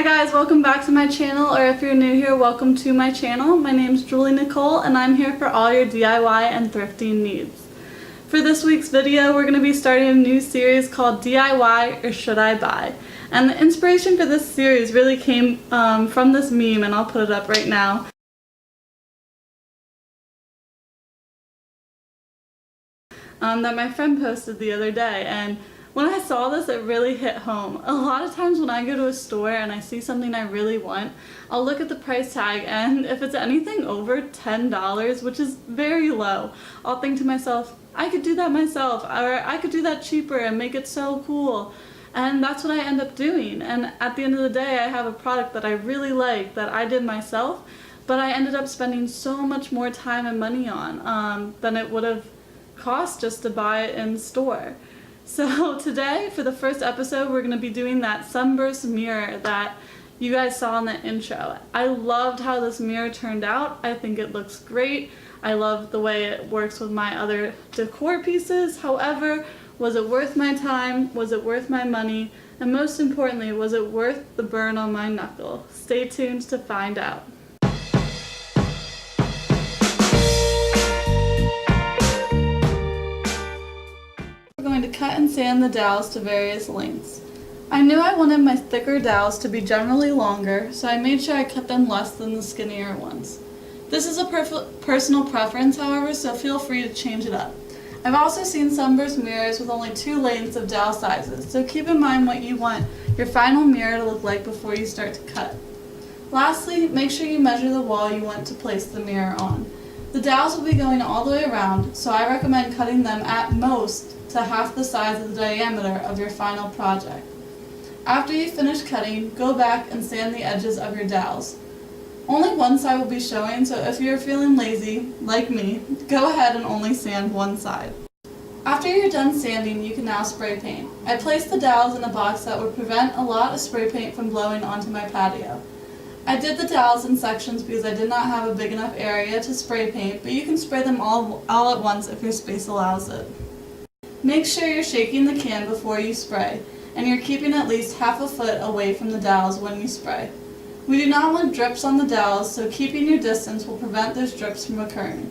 guys, welcome back to my channel, or if you're new here, welcome to my channel. My name's Julie Nicole and I'm here for all your DIY and thrifting needs. For this week's video, we're going to be starting a new series called DIY or Should I Buy? And the inspiration for this series really came from this meme, and I'll put it up right now. That my friend posted the other day, and when I saw this, it really hit home. A lot of times when I go to a store and I see something I really want, I'll look at the price tag, and if it's anything over $10, which is very low, I'll think to myself, I could do that myself, or I could do that cheaper and make it so cool. And that's what I end up doing. And at the end of the day, I have a product that I really like that I did myself, but I ended up spending so much more time and money on than it would have cost just to buy it in store. So today, for the first episode, we're going to be doing that SunBurst Mirror that you guys saw in the intro. I loved how this mirror turned out. I think it looks great. I love the way it works with my other decor pieces. However, was it worth my time? Was it worth my money? And most importantly, was it worth the burn on my knuckle? Stay tuned to find out. To cut and sand the dowels to various lengths. I knew I wanted my thicker dowels to be generally longer, so I made sure I cut them less than the skinnier ones. This is a personal preference, however, so feel free to change it up. I've also seen SunBurst mirrors with only 2 lengths of dowel sizes, so keep in mind what you want your final mirror to look like before you start to cut. Lastly, make sure you measure the wall you want to place the mirror on. The dowels will be going all the way around, so I recommend cutting them at most to half the size of the diameter of your final project. After you finish cutting, go back and sand the edges of your dowels. Only one side will be showing, so if you're feeling lazy, like me, go ahead and only sand one side. After you're done sanding, you can now spray paint. I placed the dowels in a box that would prevent a lot of spray paint from blowing onto my patio. I did the dowels in sections because I did not have a big enough area to spray paint, but you can spray them all at once if your space allows it. Make sure you're shaking the can before you spray, and you're keeping at least half a foot away from the dowels when you spray. We do not want drips on the dowels, so keeping your distance will prevent those drips from occurring.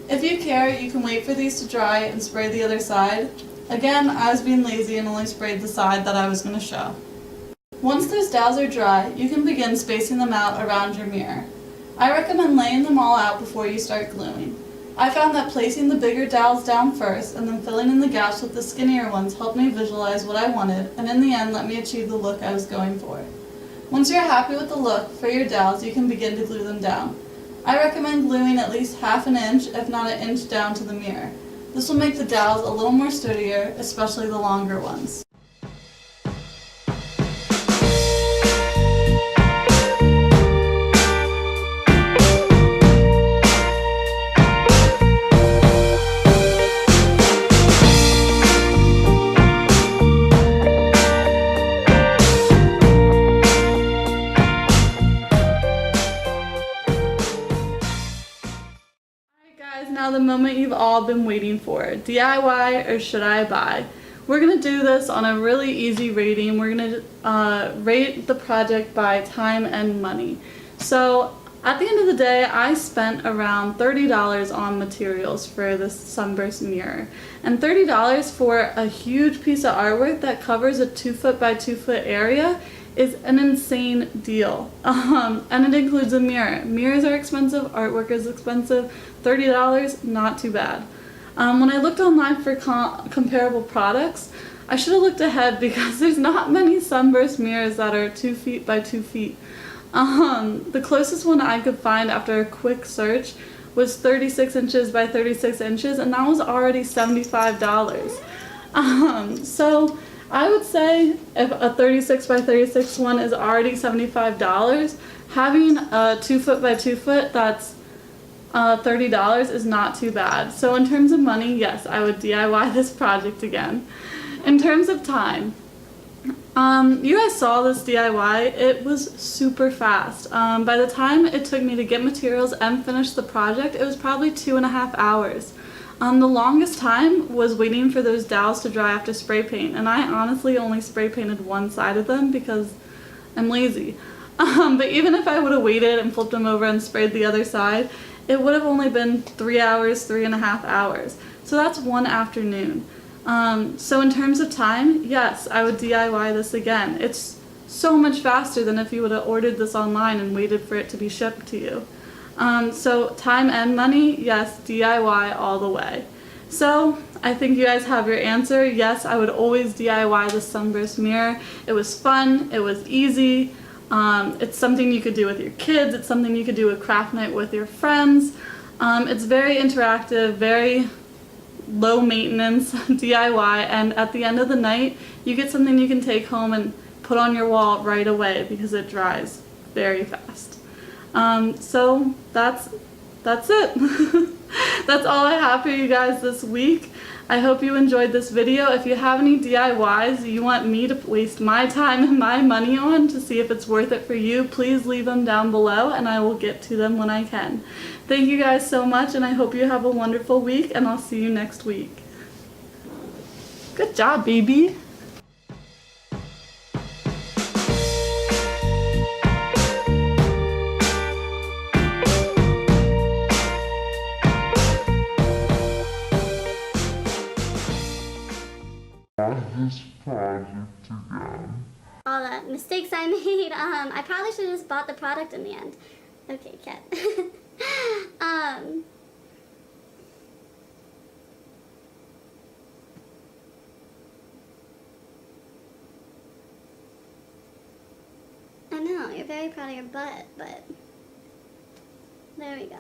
If you care, you can wait for these to dry and spray the other side. Again, I was being lazy and only sprayed the side that I was going to show. Once those dowels are dry, you can begin spacing them out around your mirror. I recommend laying them all out before you start gluing. I found that placing the bigger dowels down first and then filling in the gaps with the skinnier ones helped me visualize what I wanted, and in the end let me achieve the look I was going for. Once you're happy with the look for your dowels, you can begin to glue them down. I recommend gluing at least half an inch, if not an inch, down to the mirror. This will make the dowels a little more sturdier, especially the longer ones. Now the moment you've all been waiting for, DIY or should I buy? We're going to do this on a really easy rating. We're going to rate the project by time and money. So at the end of the day, I spent around $30 on materials for this SunBurst mirror. And $30 for a huge piece of artwork that covers a 2 foot by 2 foot area is an insane deal. And it includes a mirror. Mirrors are expensive, artwork is expensive. $30, not too bad. When I looked online for comparable products, I should have looked ahead because there's not many SunBurst mirrors that are 2 feet by 2 feet. The closest one I could find after a quick search was 36 inches by 36 inches, and that was already $75. So I would say if a 36 by 36 one is already $75, having a 2 foot by 2 foot that's $30 is not too bad. So in terms of money, yes, I would DIY this project again. In terms of time, you guys saw this DIY. It was super fast. By the time it took me to get materials and finish the project, it was probably 2.5 hours. The longest time was waiting for those dowels to dry after spray paint, and I honestly only spray painted one side of them because I'm lazy. But even if I would have waited and flipped them over and sprayed the other side, it would have only been 3 hours, 3.5 hours. So that's one afternoon. So in terms of time, yes, I would DIY this again. It's so much faster than if you would have ordered this online and waited for it to be shipped to you. So time and money, yes, DIY all the way. So I think you guys have your answer. Yes, I would always DIY the SunBurst mirror. It was fun, it was easy. It's something you could do with your kids, it's something you could do with craft night with your friends. It's very interactive, very low maintenance DIY, and at the end of the night you get something you can take home and put on your wall right away because it dries very fast. So that's it. That's all I have for you guys this week. I hope you enjoyed this video. If you have any DIYs you want me to waste my time and my money on to see if it's worth it for you, please leave them down below and I will get to them when I can. Thank you guys so much, and I hope you have a wonderful week, and I'll see you next week. Good job, baby. This project again. All the mistakes I made. I probably should have just bought the product in the end. Okay, Kat. I know, you're very proud of your butt, but there we go.